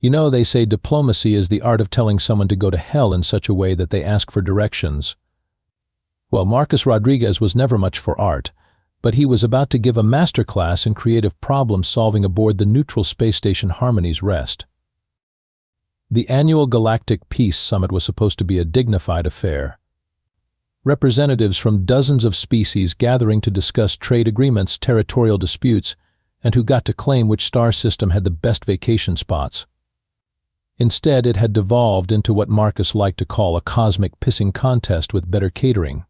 You know, they say diplomacy is the art of telling someone to go to hell in such a way that they ask for directions. Well, Marcus Rodriguez was never much for art, but he was about to give a masterclass in creative problem-solving aboard the neutral space station Harmony's Rest. The annual Galactic Peace Summit was supposed to be a dignified affair. Representatives from dozens of species gathering to discuss trade agreements, territorial disputes, and who got to claim which star system had the best vacation spots. Instead, it had devolved into what Marcus liked to call a cosmic pissing contest with better catering.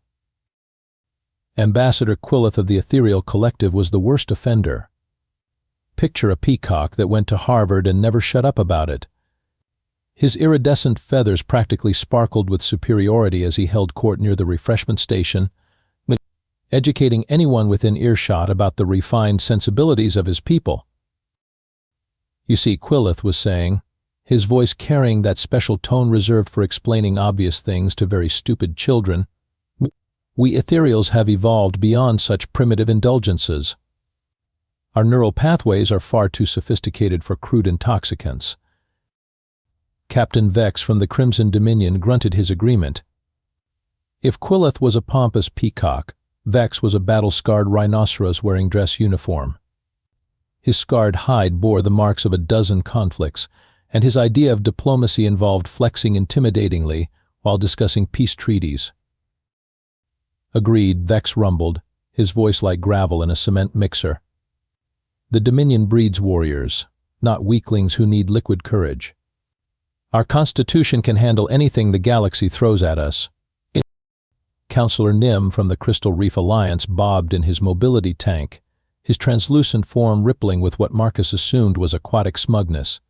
Ambassador Quillith of the Ethereal Collective was the worst offender. Picture a peacock that went to Harvard and never shut up about it. His iridescent feathers practically sparkled with superiority as he held court near the refreshment station, educating anyone within earshot about the refined sensibilities of his people. You see, Quillith was saying, his voice carrying that special tone reserved for explaining obvious things to very stupid children, we ethereals have evolved beyond such primitive indulgences. Our neural pathways are far too sophisticated for crude intoxicants. Captain Vex from the Crimson Dominion grunted his agreement. If Quillith was a pompous peacock, Vex was a battle-scarred rhinoceros wearing dress uniform. His scarred hide bore the marks of a dozen conflicts, and his idea of diplomacy involved flexing intimidatingly while discussing peace treaties. Agreed, Vex rumbled, his voice like gravel in a cement mixer. The Dominion breeds warriors, not weaklings who need liquid courage. Our Constitution can handle anything the galaxy throws at us. Counselor Nim from the Crystal Reef Alliance bobbed in his mobility tank, his translucent form rippling with what Marcus assumed was aquatic smugness.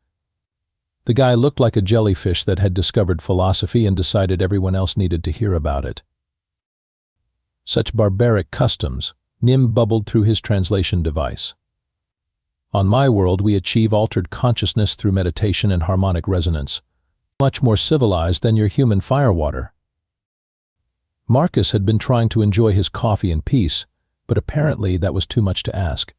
The guy looked like a jellyfish that had discovered philosophy and decided everyone else needed to hear about it. Such barbaric customs, Nim bubbled through his translation device. On my world, we achieve altered consciousness through meditation and harmonic resonance. Much more civilized than your human Firewater. Marcus had been trying to enjoy his coffee in peace, but apparently that was too much to ask.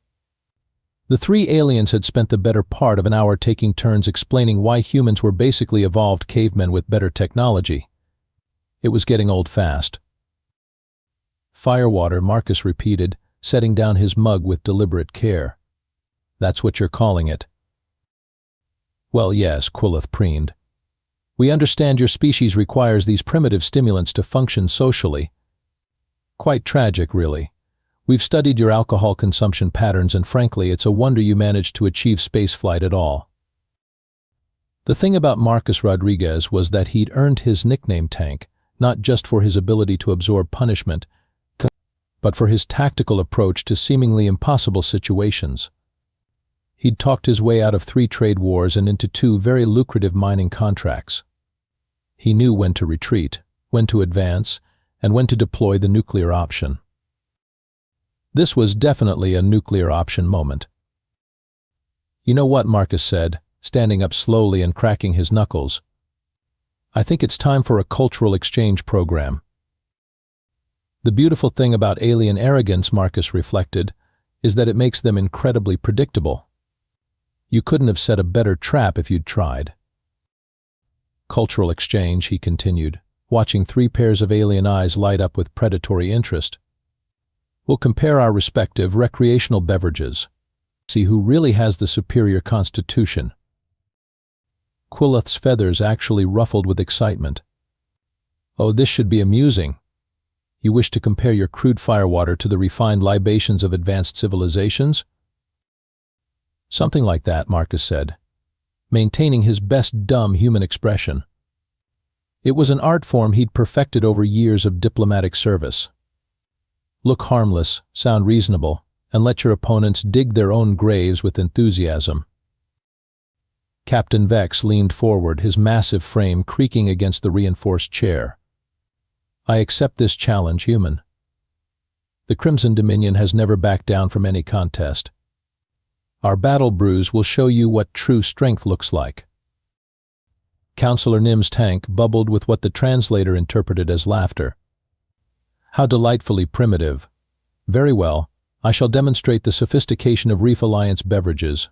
The three aliens had spent the better part of an hour taking turns explaining why humans were basically evolved cavemen with better technology. It was getting old fast. Firewater, Marcus repeated, setting down his mug with deliberate care. That's what you're calling it. Well, yes, Quillith preened. We understand your species requires these primitive stimulants to function socially. Quite tragic, really. We've studied your alcohol consumption patterns and frankly, it's a wonder you managed to achieve spaceflight at all. The thing about Marcus Rodriguez was that he'd earned his nickname Tank, not just for his ability to absorb punishment, but for his tactical approach to seemingly impossible situations. He'd talked his way out of 3 trade wars and into 2 very lucrative mining contracts. He knew when to retreat, when to advance, and when to deploy the nuclear option. This was definitely a nuclear option moment. You know what, Marcus said, standing up slowly and cracking his knuckles. I think it's time for a cultural exchange program. The beautiful thing about alien arrogance, Marcus reflected, is that it makes them incredibly predictable. You couldn't have set a better trap if you'd tried. Cultural exchange, he continued, watching 3 pairs of alien eyes light up with predatory interest. We'll compare our respective recreational beverages. See who really has the superior constitution. Quillith's feathers actually ruffled with excitement. Oh, this should be amusing. You wish to compare your crude Firewater to the refined libations of advanced civilizations? Something like that, Marcus said, maintaining his best dumb human expression. It was an art form he'd perfected over years of diplomatic service. Look harmless, sound reasonable, and let your opponents dig their own graves with enthusiasm. Captain Vex leaned forward, his massive frame creaking against the reinforced chair. I accept this challenge, human. The Crimson Dominion has never backed down from any contest. Our battle brews will show you what true strength looks like. Counselor Nim's tank bubbled with what the translator interpreted as laughter. How delightfully primitive. Very well, I shall demonstrate the sophistication of Reef Alliance beverages.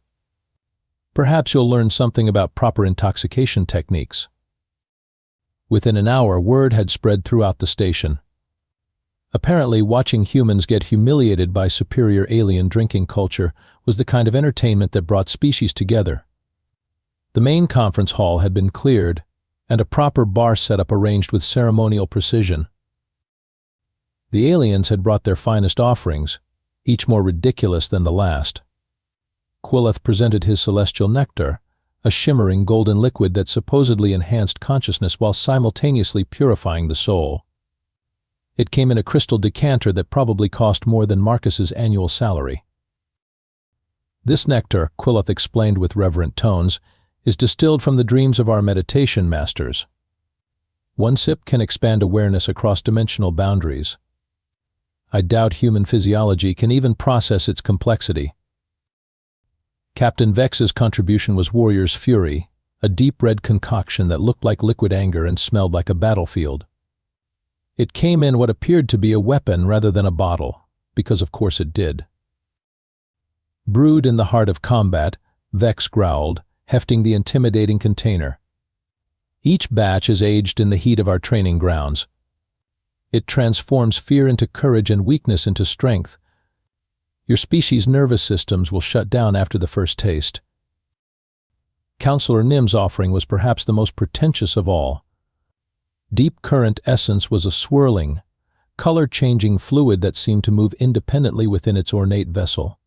Perhaps you'll learn something about proper intoxication techniques. Within an hour, word had spread throughout the station. Apparently, watching humans get humiliated by superior alien drinking culture was the kind of entertainment that brought species together. The main conference hall had been cleared, and a proper bar setup arranged with ceremonial precision. The aliens had brought their finest offerings, each more ridiculous than the last. Quilleth presented his celestial nectar, a shimmering golden liquid that supposedly enhanced consciousness while simultaneously purifying the soul. It came in a crystal decanter that probably cost more than Marcus's annual salary. This nectar, Quilleth explained with reverent tones, is distilled from the dreams of our meditation masters. One sip can expand awareness across dimensional boundaries. I doubt human physiology can even process its complexity. Captain Vex's contribution was Warrior's Fury, a deep red concoction that looked like liquid anger and smelled like a battlefield. It came in what appeared to be a weapon rather than a bottle, because of course it did. Brewed in the heart of combat, Vex growled, hefting the intimidating container. Each batch is aged in the heat of our training grounds. It transforms fear into courage and weakness into strength. Your species' nervous systems will shut down after the first taste. Counselor Nim's offering was perhaps the most pretentious of all. Deep Current Essence was a swirling, color-changing fluid that seemed to move independently within its ornate vessel.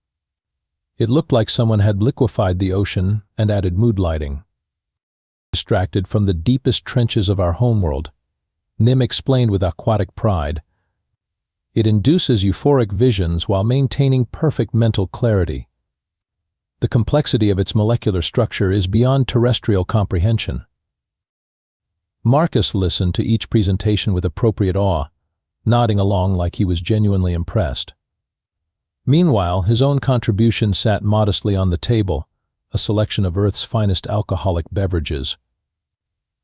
It looked like someone had liquefied the ocean and added mood lighting. Distracted from the deepest trenches of our homeworld, Nim explained with aquatic pride, it induces euphoric visions while maintaining perfect mental clarity. The complexity of its molecular structure is beyond terrestrial comprehension. Marcus listened to each presentation with appropriate awe, nodding along like he was genuinely impressed. Meanwhile, his own contribution sat modestly on the table, a selection of Earth's finest alcoholic beverages.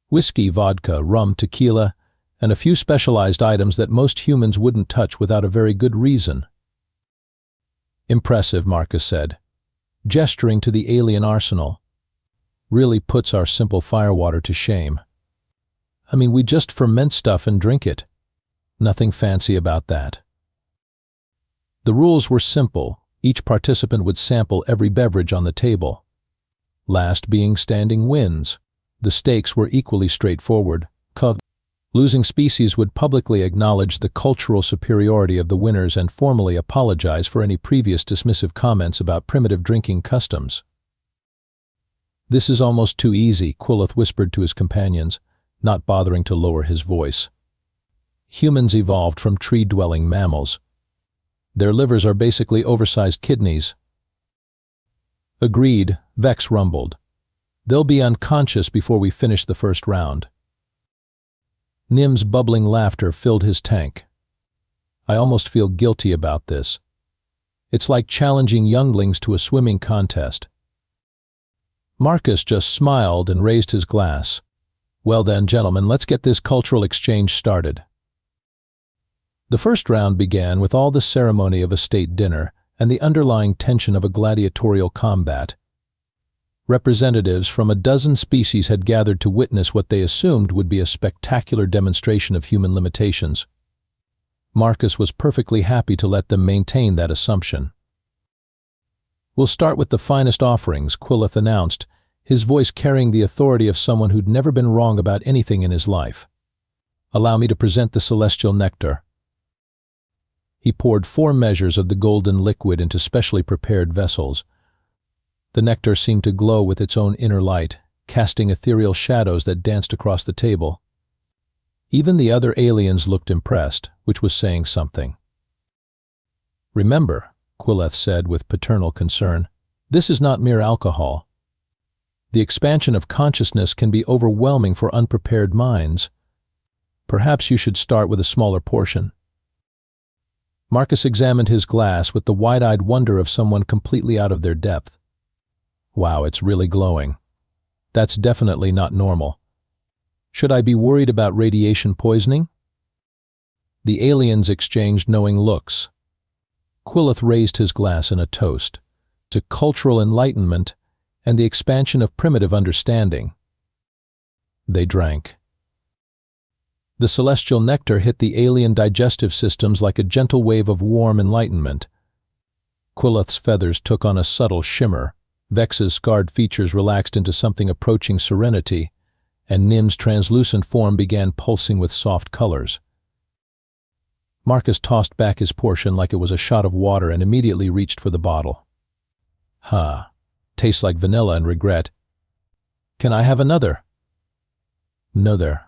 Whiskey, vodka, rum, tequila, and a few specialized items that most humans wouldn't touch without a very good reason. Impressive, Marcus said, gesturing to the alien arsenal. Really puts our simple firewater to shame. I mean, we just ferment stuff and drink it. Nothing fancy about that. The rules were simple. Each participant would sample every beverage on the table. Last being standing wins. The stakes were equally straightforward. Losing species would publicly acknowledge the cultural superiority of the winners and formally apologize for any previous dismissive comments about primitive drinking customs. This is almost too easy, Quilleth whispered to his companions, not bothering to lower his voice. Humans evolved from tree-dwelling mammals. Their livers are basically oversized kidneys. Agreed, Vex rumbled. They'll be unconscious before we finish the first round. Nim's bubbling laughter filled his tank. I almost feel guilty about this. It's like challenging younglings to a swimming contest. Marcus just smiled and raised his glass. Well then, gentlemen, let's get this cultural exchange started. The first round began with all the ceremony of a state dinner and the underlying tension of a gladiatorial combat. Representatives from a dozen species had gathered to witness what they assumed would be a spectacular demonstration of human limitations. Marcus was perfectly happy to let them maintain that assumption. We'll start with the finest offerings, Quilleth announced, his voice carrying the authority of someone who'd never been wrong about anything in his life. Allow me to present the celestial nectar. He poured 4 measures of the golden liquid into specially prepared vessels. The nectar seemed to glow with its own inner light, casting ethereal shadows that danced across the table. Even the other aliens looked impressed, which was saying something. Remember, Quilleth said with paternal concern, this is not mere alcohol. The expansion of consciousness can be overwhelming for unprepared minds. Perhaps you should start with a smaller portion. Marcus examined his glass with the wide-eyed wonder of someone completely out of their depth. Wow, it's really glowing. That's definitely not normal. Should I be worried about radiation poisoning? The aliens exchanged knowing looks. Quilleth raised his glass in a toast to cultural enlightenment and the expansion of primitive understanding. They drank. The celestial nectar hit the alien digestive systems like a gentle wave of warm enlightenment. Quilleth's feathers took on a subtle shimmer, Vex's scarred features relaxed into something approaching serenity, and Nim's translucent form began pulsing with soft colors. Marcus tossed back his portion like it was a shot of water and immediately reached for the bottle. Tastes like vanilla and regret. Can I have another? No there.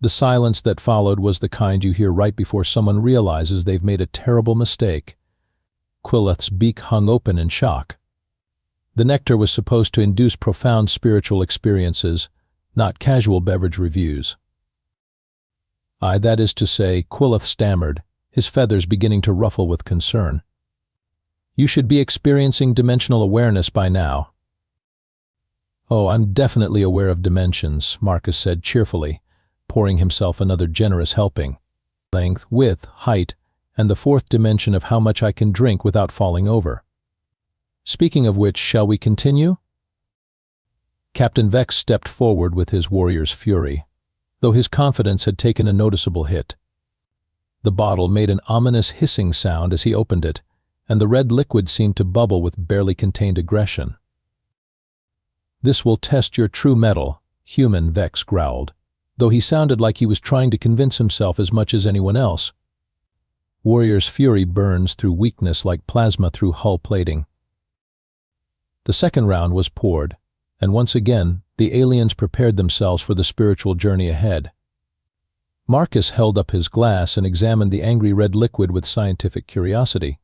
The silence that followed was the kind you hear right before someone realizes they've made a terrible mistake. Quilleth's beak hung open in shock. The nectar was supposed to induce profound spiritual experiences, not casual beverage reviews. That is to say, Quilleth stammered, his feathers beginning to ruffle with concern. You should be experiencing dimensional awareness by now. Oh, I'm definitely aware of dimensions, Marcus said cheerfully, pouring himself another generous helping. Length, width, height, and the fourth dimension of how much I can drink without falling over. Speaking of which, shall we continue? Captain Vex stepped forward with his warrior's fury, though his confidence had taken a noticeable hit. The bottle made an ominous hissing sound as he opened it, and the red liquid seemed to bubble with barely contained aggression. This will test your true mettle, human, Vex growled, though he sounded like he was trying to convince himself as much as anyone else. Warrior's fury burns through weakness like plasma through hull plating. The second round was poured, and once again, the aliens prepared themselves for the spiritual journey ahead. Marcus held up his glass and examined the angry red liquid with scientific curiosity.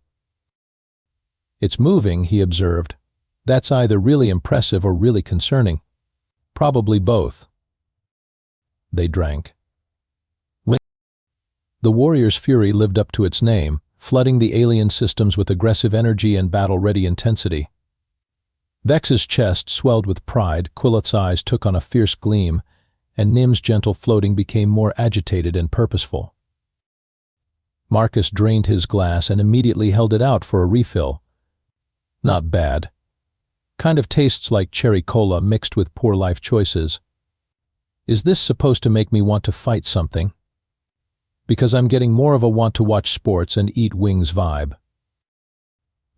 It's moving, he observed. That's either really impressive or really concerning. Probably both. They drank. The warrior's fury lived up to its name, flooding the alien systems with aggressive energy and battle-ready intensity. Vex's chest swelled with pride, Quilleth's eyes took on a fierce gleam, and Nim's gentle floating became more agitated and purposeful. Marcus drained his glass and immediately held it out for a refill. Not bad. Kind of tastes like cherry cola mixed with poor life choices. Is this supposed to make me want to fight something? Because I'm getting more of a want to watch sports and eat wings vibe.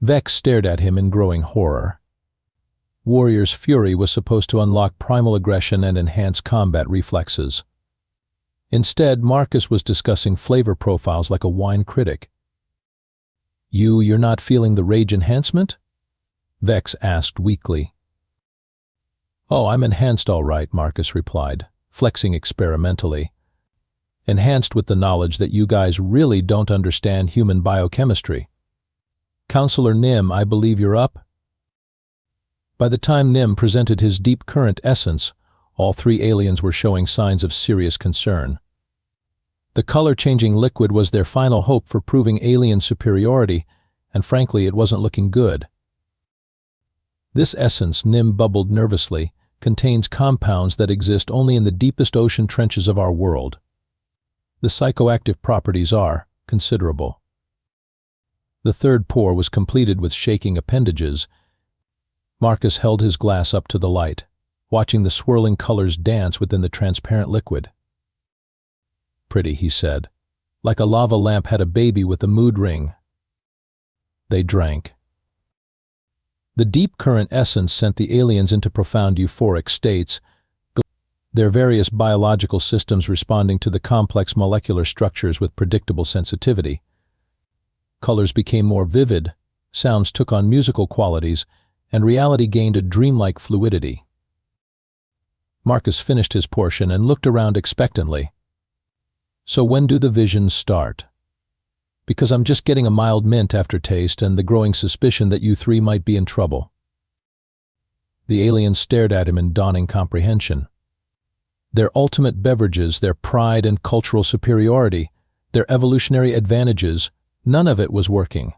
Vex stared at him in growing horror. Warrior's fury was supposed to unlock primal aggression and enhance combat reflexes. Instead, Marcus was discussing flavor profiles like a wine critic. You're not feeling the rage enhancement? Vex asked weakly. Oh, I'm enhanced all right, Marcus replied, flexing experimentally. Enhanced with the knowledge that you guys really don't understand human biochemistry. Counselor Nim, I believe you're up? By the time Nim presented his deep current essence, all three aliens were showing signs of serious concern. The color-changing liquid was their final hope for proving alien superiority, and frankly, it wasn't looking good. This essence, Nim bubbled nervously, contains compounds that exist only in the deepest ocean trenches of our world. The psychoactive properties are considerable. The third pour was completed with shaking appendages. Marcus held his glass up to the light, watching the swirling colors dance within the transparent liquid. Pretty, he said, like a lava lamp had a baby with a mood ring. They drank. The deep current essence sent the aliens into profound euphoric states, their various biological systems responding to the complex molecular structures with predictable sensitivity. Colors became more vivid, sounds took on musical qualities, and reality gained a dreamlike fluidity. Marcus finished his portion and looked around expectantly. So when do the visions start? Because I'm just getting a mild mint aftertaste and the growing suspicion that you three might be in trouble. The aliens stared at him in dawning comprehension. Their ultimate beverages, their pride and cultural superiority, their evolutionary advantages, none of it was working.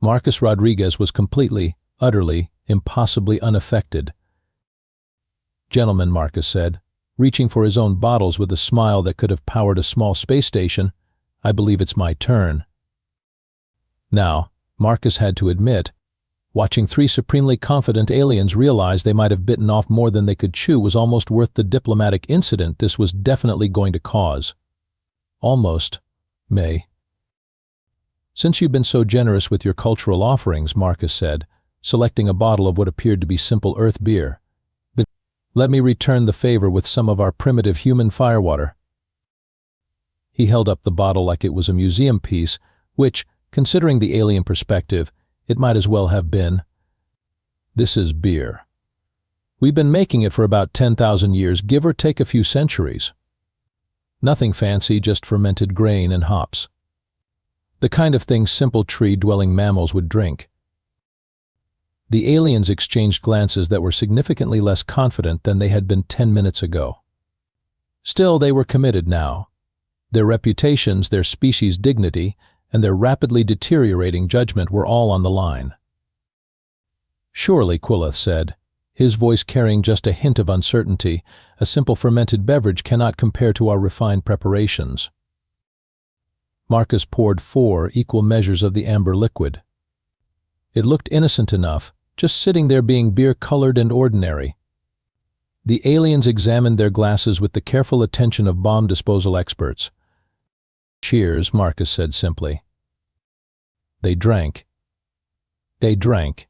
Marcus Rodriguez was completely, utterly, impossibly unaffected. Gentlemen, Marcus said, reaching for his own bottles with a smile that could have powered a small space station, I believe it's my turn. Now, Marcus had to admit, Watching three supremely confident aliens realize they might have bitten off more than they could chew was almost worth the diplomatic incident this was definitely going to cause. Almost, May. Since you've been so generous with your cultural offerings, Marcus said, selecting a bottle of what appeared to be simple earth beer, let me return the favor with some of our primitive human firewater. He held up the bottle like it was a museum piece, which, considering the alien perspective, it might as well have been. This is beer. We've been making it for about 10,000 years, give or take a few centuries. Nothing fancy, just fermented grain and hops. The kind of thing simple tree-dwelling mammals would drink. The aliens exchanged glances that were significantly less confident than they had been 10 minutes ago. Still, they were committed now. Their reputations, their species' dignity, and their rapidly deteriorating judgment were all on the line. Surely, Quillith said, his voice carrying just a hint of uncertainty, a simple fermented beverage cannot compare to our refined preparations. Marcus poured 4 equal measures of the amber liquid. It looked innocent enough, just sitting there being beer-colored and ordinary. The aliens examined their glasses with the careful attention of bomb disposal experts. Cheers, Marcus said simply. They drank. They drank.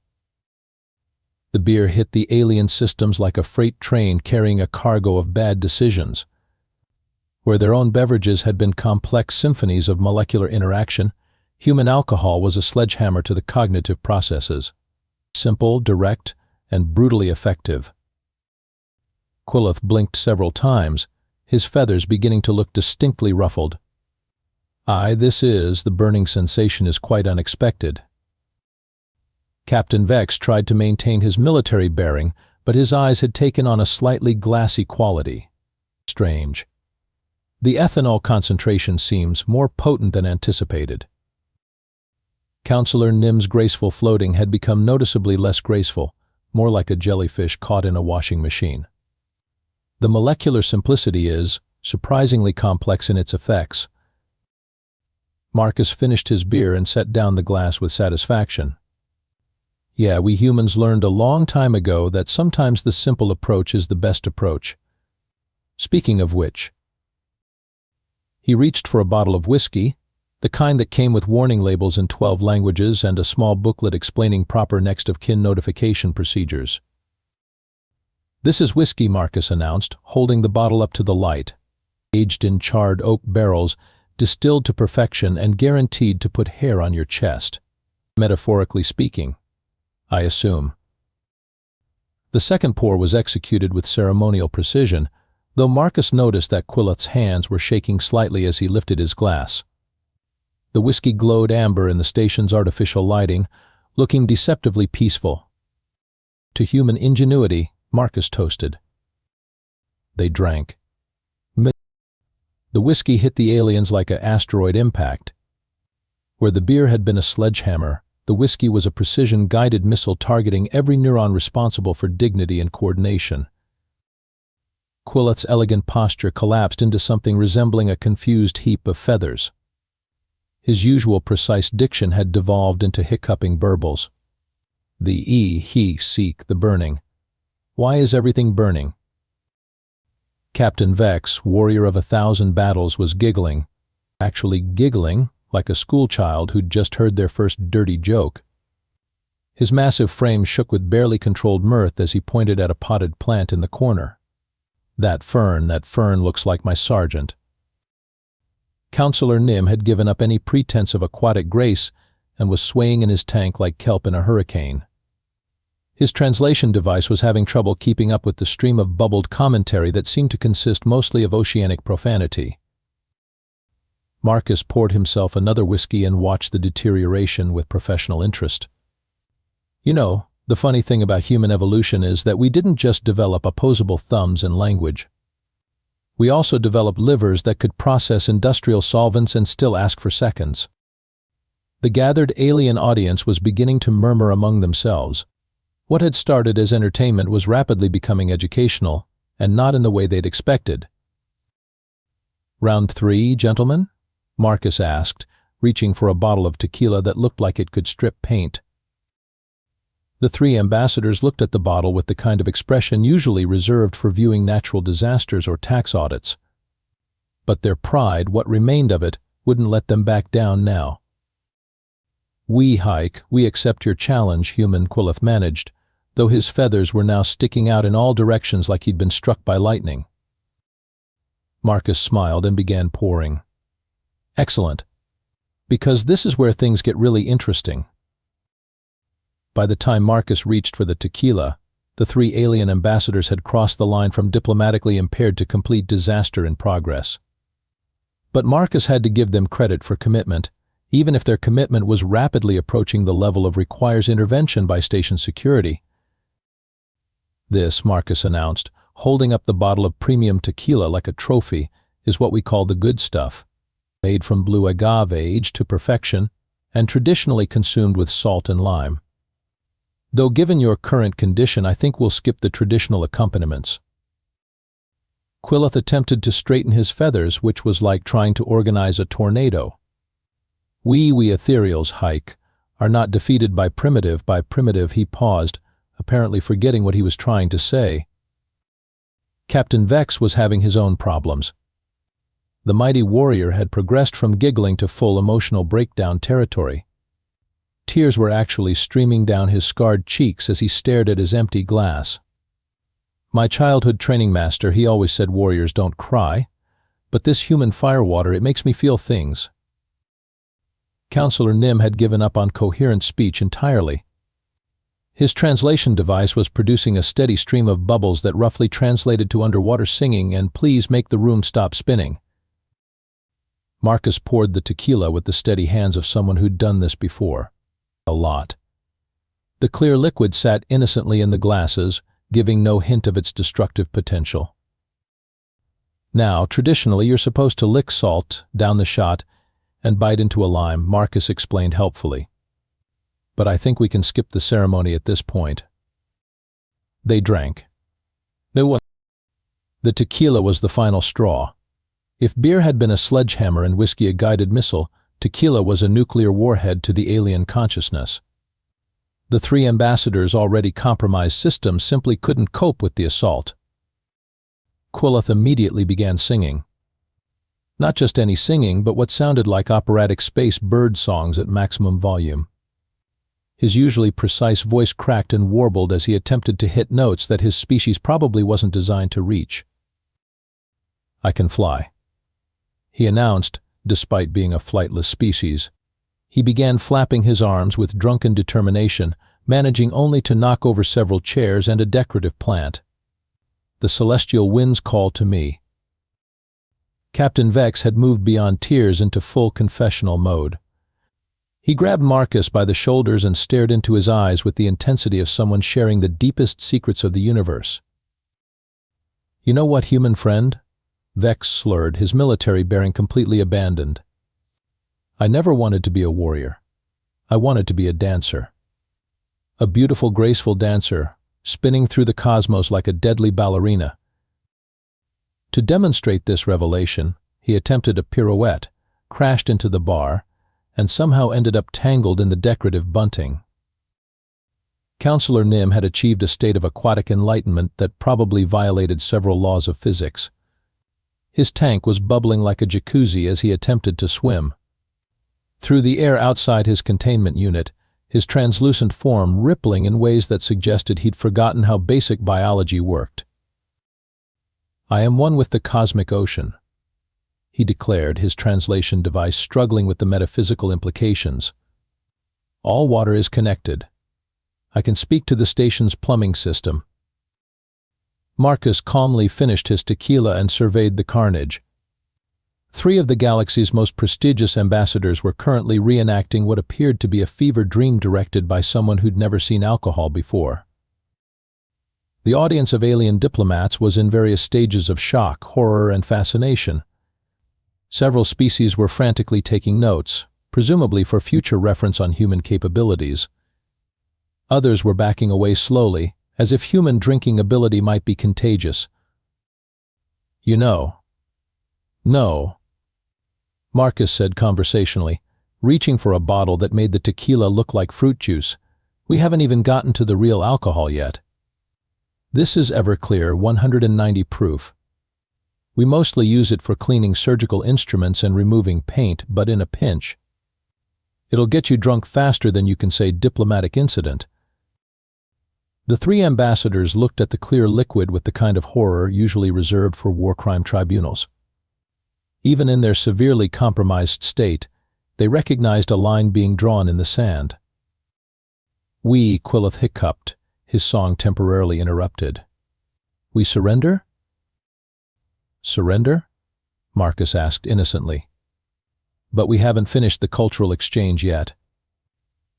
The beer hit the alien systems like a freight train carrying a cargo of bad decisions. Where their own beverages had been complex symphonies of molecular interaction, human alcohol was a sledgehammer to the cognitive processes. Simple, direct, and brutally effective. Quillith blinked several times, his feathers beginning to look distinctly ruffled. The burning sensation is quite unexpected. Captain Vex tried to maintain his military bearing, but his eyes had taken on a slightly glassy quality. Strange. The ethanol concentration seems more potent than anticipated. Counselor Nim's graceful floating had become noticeably less graceful, more like a jellyfish caught in a washing machine. The molecular simplicity is surprisingly complex in its effects. Marcus finished his beer and set down the glass with satisfaction. Yeah, we humans learned a long time ago that sometimes the simple approach is the best approach. Speaking of which, he reached for a bottle of whiskey, the kind that came with warning labels in 12 languages and a small booklet explaining proper next-of-kin notification procedures. This is whiskey, Marcus announced, holding the bottle up to the light. Aged in charred oak barrels, distilled to perfection and guaranteed to put hair on your chest. Metaphorically speaking, I assume. The second pour was executed with ceremonial precision, though Marcus noticed that Quillith's hands were shaking slightly as he lifted his glass. The whiskey glowed amber in the station's artificial lighting, looking deceptively peaceful. To human ingenuity, Marcus toasted. They drank. The whiskey hit the aliens like an asteroid impact. Where the beer had been a sledgehammer, the whiskey was a precision-guided missile targeting every neuron responsible for dignity and coordination. Quillith's elegant posture collapsed into something resembling a confused heap of feathers. His usual precise diction had devolved into hiccuping burbles. The he, seek, the burning. Why is everything burning? Captain Vex, warrior of 1,000 battles, was giggling. Actually giggling, like a schoolchild who'd just heard their first dirty joke. His massive frame shook with barely controlled mirth as he pointed at a potted plant in the corner. That fern looks like my sergeant. Counselor Nim had given up any pretense of aquatic grace and was swaying in his tank like kelp in a hurricane. His translation device was having trouble keeping up with the stream of bubbled commentary that seemed to consist mostly of oceanic profanity. Marcus poured himself another whiskey and watched the deterioration with professional interest. You know, the funny thing about human evolution is that we didn't just develop opposable thumbs and language. We also developed livers that could process industrial solvents and still ask for seconds. The gathered alien audience was beginning to murmur among themselves. What had started as entertainment was rapidly becoming educational, and not in the way they'd expected. "Round 3, gentlemen?" Marcus asked, reaching for a bottle of tequila that looked like it could strip paint. The three ambassadors looked at the bottle with the kind of expression usually reserved for viewing natural disasters or tax audits. But their pride, what remained of it, wouldn't let them back down now. "We accept your challenge," human Quillith managed, though his feathers were now sticking out in all directions like he'd been struck by lightning. Marcus smiled and began pouring. "Excellent. Because this is where things get really interesting." By the time Marcus reached for the tequila, the three alien ambassadors had crossed the line from diplomatically impaired to complete disaster in progress. But Marcus had to give them credit for commitment, even if their commitment was rapidly approaching the level of requires intervention by station security. "This," Marcus announced, holding up the bottle of premium tequila like a trophy, "is what we call the good stuff. Made from blue agave aged to perfection, and traditionally consumed with salt and lime. Though given your current condition, I think we'll skip the traditional accompaniments." Quillith attempted to straighten his feathers, which was like trying to organize a tornado. We ethereals, are not defeated by primitive. He paused, apparently forgetting what he was trying to say. Captain Vex was having his own problems. The mighty warrior had progressed from giggling to full emotional breakdown territory. Tears were actually streaming down his scarred cheeks as he stared at his empty glass. "My childhood training master, he always said warriors don't cry, but this human firewater, it makes me feel things." Counselor Nim had given up on coherent speech entirely. His translation device was producing a steady stream of bubbles that roughly translated to underwater singing and "please make the room stop spinning." Marcus poured the tequila with the steady hands of someone who'd done this before. A lot. The clear liquid sat innocently in the glasses, giving no hint of its destructive potential. "Now, traditionally, you're supposed to lick salt down the shot and bite into a lime," Marcus explained helpfully. "But I think we can skip the ceremony at this point." They drank. The tequila was the final straw. If beer had been a sledgehammer and whiskey a guided missile, tequila was a nuclear warhead to the alien consciousness. The three ambassadors' already compromised systems simply couldn't cope with the assault. Quillith immediately began singing. Not just any singing, but what sounded like operatic space bird songs at maximum volume. His usually precise voice cracked and warbled as he attempted to hit notes that his species probably wasn't designed to reach. "I can fly," he announced, despite being a flightless species. He began flapping his arms with drunken determination, managing only to knock over several chairs and a decorative plant. "The celestial winds call to me." Captain Vex had moved beyond tears into full confessional mode. He grabbed Marcus by the shoulders and stared into his eyes with the intensity of someone sharing the deepest secrets of the universe. "You know what, human friend?" Vex slurred, his military bearing completely abandoned. "I never wanted to be a warrior. I wanted to be a dancer. A beautiful, graceful dancer, spinning through the cosmos like a deadly ballerina." To demonstrate this revelation, he attempted a pirouette, crashed into the bar, and somehow ended up tangled in the decorative bunting. Counselor Nim had achieved a state of aquatic enlightenment that probably violated several laws of physics. His tank was bubbling like a jacuzzi as he attempted to swim. Through the air outside his containment unit, his translucent form rippling in ways that suggested he'd forgotten how basic biology worked. "I am one with the cosmic ocean," he declared, his translation device struggling with the metaphysical implications. "All water is connected. I can speak to the station's plumbing system." Marcus calmly finished his tequila and surveyed the carnage. Three of the galaxy's most prestigious ambassadors were currently reenacting what appeared to be a fever dream directed by someone who'd never seen alcohol before. The audience of alien diplomats was in various stages of shock, horror, and fascination. Several species were frantically taking notes, presumably for future reference on human capabilities. Others were backing away slowly, as if human drinking ability might be contagious. "You know." "No," Marcus said conversationally, reaching for a bottle that made the tequila look like fruit juice. We haven't even gotten to the real alcohol yet. This is Everclear 190 proof. We mostly use it for cleaning surgical instruments and removing paint, but in a pinch. It'll get you drunk faster than you can say diplomatic incident. The three ambassadors looked at the clear liquid with the kind of horror usually reserved for war crime tribunals. Even in their severely compromised state, they recognized a line being drawn in the sand. Quillith hiccuped, his song temporarily interrupted. We surrender? Surrender? Marcus asked innocently. But we haven't finished the cultural exchange yet.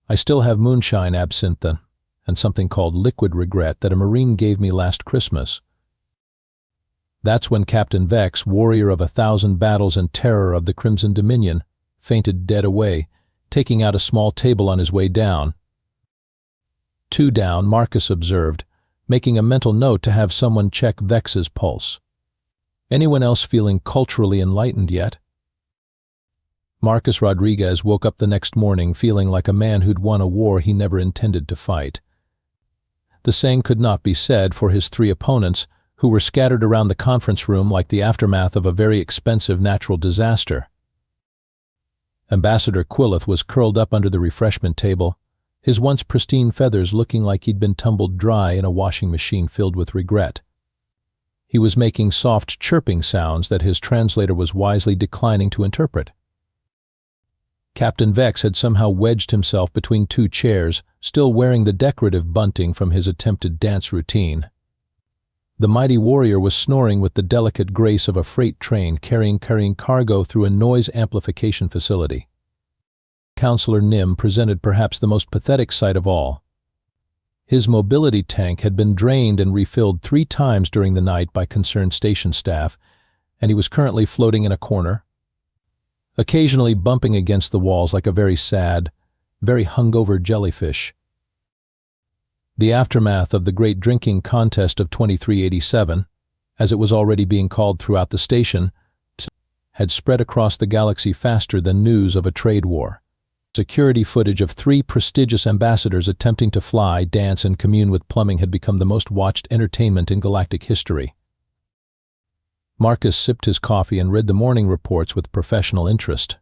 I still have moonshine absinthe and something called liquid regret that a Marine gave me last Christmas. That's when Captain Vex, warrior of 1,000 battles and terror of the Crimson Dominion, fainted dead away, taking out a small table on his way down. 2 down, Marcus observed, making a mental note to have someone check Vex's pulse. Anyone else feeling culturally enlightened yet? Marcus Rodriguez woke up the next morning feeling like a man who'd won a war he never intended to fight. The same could not be said for his 3 opponents, who were scattered around the conference room like the aftermath of a very expensive natural disaster. Ambassador Quillith was curled up under the refreshment table, his once pristine feathers looking like he'd been tumbled dry in a washing machine filled with regret. He was making soft chirping sounds that his translator was wisely declining to interpret. Captain Vex had somehow wedged himself between 2 chairs, still wearing the decorative bunting from his attempted dance routine. The mighty warrior was snoring with the delicate grace of a freight train carrying cargo through a noise amplification facility. Counselor Nim presented perhaps the most pathetic sight of all. His mobility tank had been drained and refilled 3 times during the night by concerned station staff, and he was currently floating in a corner, occasionally bumping against the walls like a very sad, very hungover jellyfish. The aftermath of the great drinking contest of 2387, as it was already being called throughout the station, had spread across the galaxy faster than news of a trade war. Security footage of 3 prestigious ambassadors attempting to fly, dance, and commune with plumbing had become the most watched entertainment in galactic history. Marcus sipped his coffee and read the morning reports with professional interest.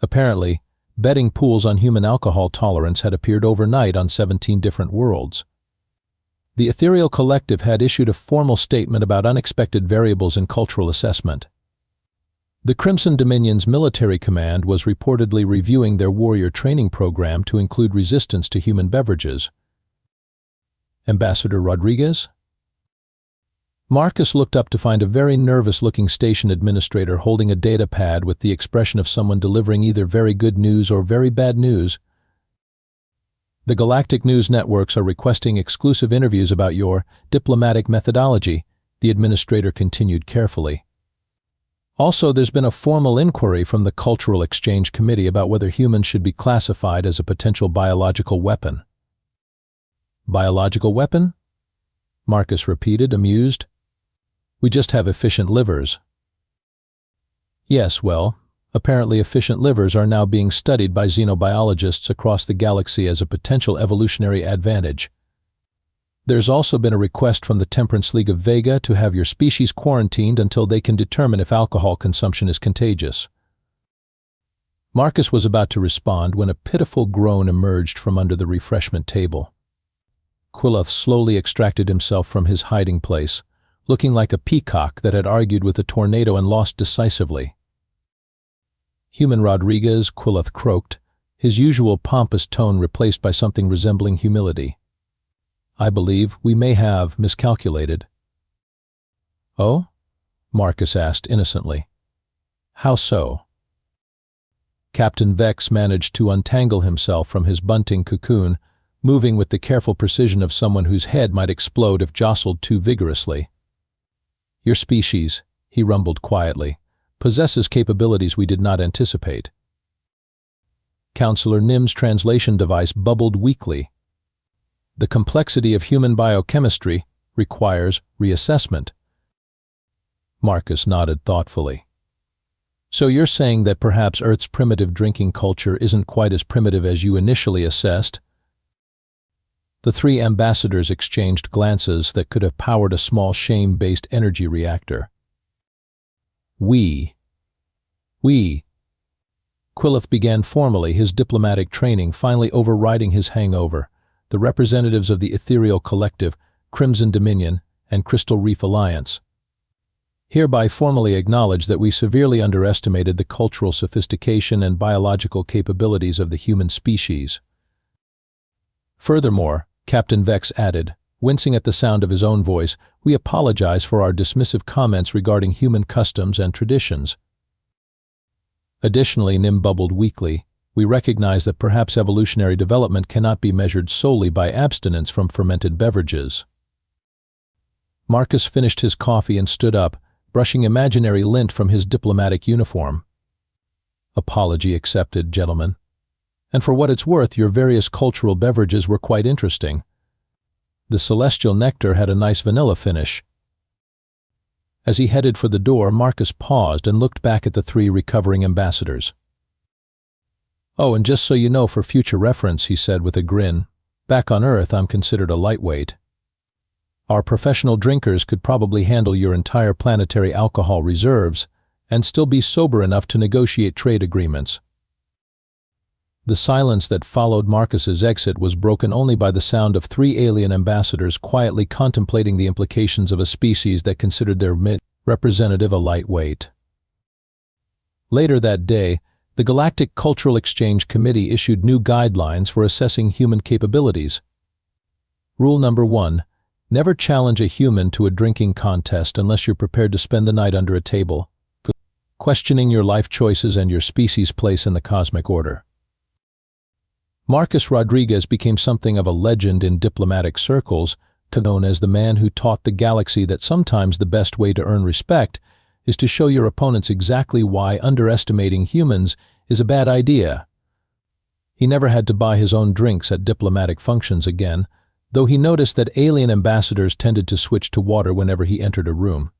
Apparently, betting pools on human alcohol tolerance had appeared overnight on 17 different worlds. The Ethereal Collective had issued a formal statement about unexpected variables in cultural assessment. The Crimson Dominion's military command was reportedly reviewing their warrior training program to include resistance to human beverages. Ambassador Rodriguez? Marcus looked up to find a very nervous-looking station administrator holding a data pad with the expression of someone delivering either very good news or very bad news. The galactic news networks are requesting exclusive interviews about your diplomatic methodology, the administrator continued carefully. Also, there's been a formal inquiry from the Cultural Exchange Committee about whether humans should be classified as a potential biological weapon. Biological weapon? Marcus repeated, amused. We just have efficient livers. Yes, well, apparently efficient livers are now being studied by xenobiologists across the galaxy as a potential evolutionary advantage. There's also been a request from the Temperance League of Vega to have your species quarantined until they can determine if alcohol consumption is contagious. Marcus was about to respond when a pitiful groan emerged from under the refreshment table. Quillith slowly extracted himself from his hiding place, looking like a peacock that had argued with a tornado and lost decisively. Human Rodriguez, Quillith croaked, his usual pompous tone replaced by something resembling humility. I believe we may have miscalculated. Oh? Marcus asked innocently. How so? Captain Vex managed to untangle himself from his bunting cocoon, moving with the careful precision of someone whose head might explode if jostled too vigorously. Your species, he rumbled quietly, possesses capabilities we did not anticipate. Counselor Nim's translation device bubbled weakly. The complexity of human biochemistry requires reassessment. Marcus nodded thoughtfully. So you're saying that perhaps Earth's primitive drinking culture isn't quite as primitive as you initially assessed? The three ambassadors exchanged glances that could have powered a small shame-based energy reactor. We. Quillith began formally, his diplomatic training finally overriding his hangover. The representatives of the Ethereal Collective, Crimson Dominion, and Crystal Reef Alliance hereby formally acknowledge that we severely underestimated the cultural sophistication and biological capabilities of the human species. Furthermore, Captain Vex added, wincing at the sound of his own voice, we apologize for our dismissive comments regarding human customs and traditions. Additionally, Nim bubbled weakly, we recognize that perhaps evolutionary development cannot be measured solely by abstinence from fermented beverages. Marcus finished his coffee and stood up, brushing imaginary lint from his diplomatic uniform. Apology accepted, gentlemen. And for what it's worth, your various cultural beverages were quite interesting. The celestial nectar had a nice vanilla finish. As he headed for the door, Marcus paused and looked back at the three recovering ambassadors. Oh, and just so you know for future reference, he said with a grin, back on Earth I'm considered a lightweight. Our professional drinkers could probably handle your entire planetary alcohol reserves and still be sober enough to negotiate trade agreements. The silence that followed Marcus's exit was broken only by the sound of three alien ambassadors quietly contemplating the implications of a species that considered their representative a lightweight. Later that day, the Galactic Cultural Exchange Committee issued new guidelines for assessing human capabilities. Rule number 1. Never challenge a human to a drinking contest unless you're prepared to spend the night under a table, questioning your life choices and your species' place in the cosmic order. Marcus Rodriguez became something of a legend in diplomatic circles, known as the man who taught the galaxy that sometimes the best way to earn respect is to show your opponents exactly why underestimating humans is a bad idea. He never had to buy his own drinks at diplomatic functions again, though he noticed that alien ambassadors tended to switch to water whenever he entered a room.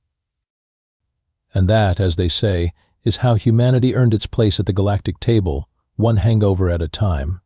And that, as they say, is how humanity earned its place at the galactic table, one hangover at a time.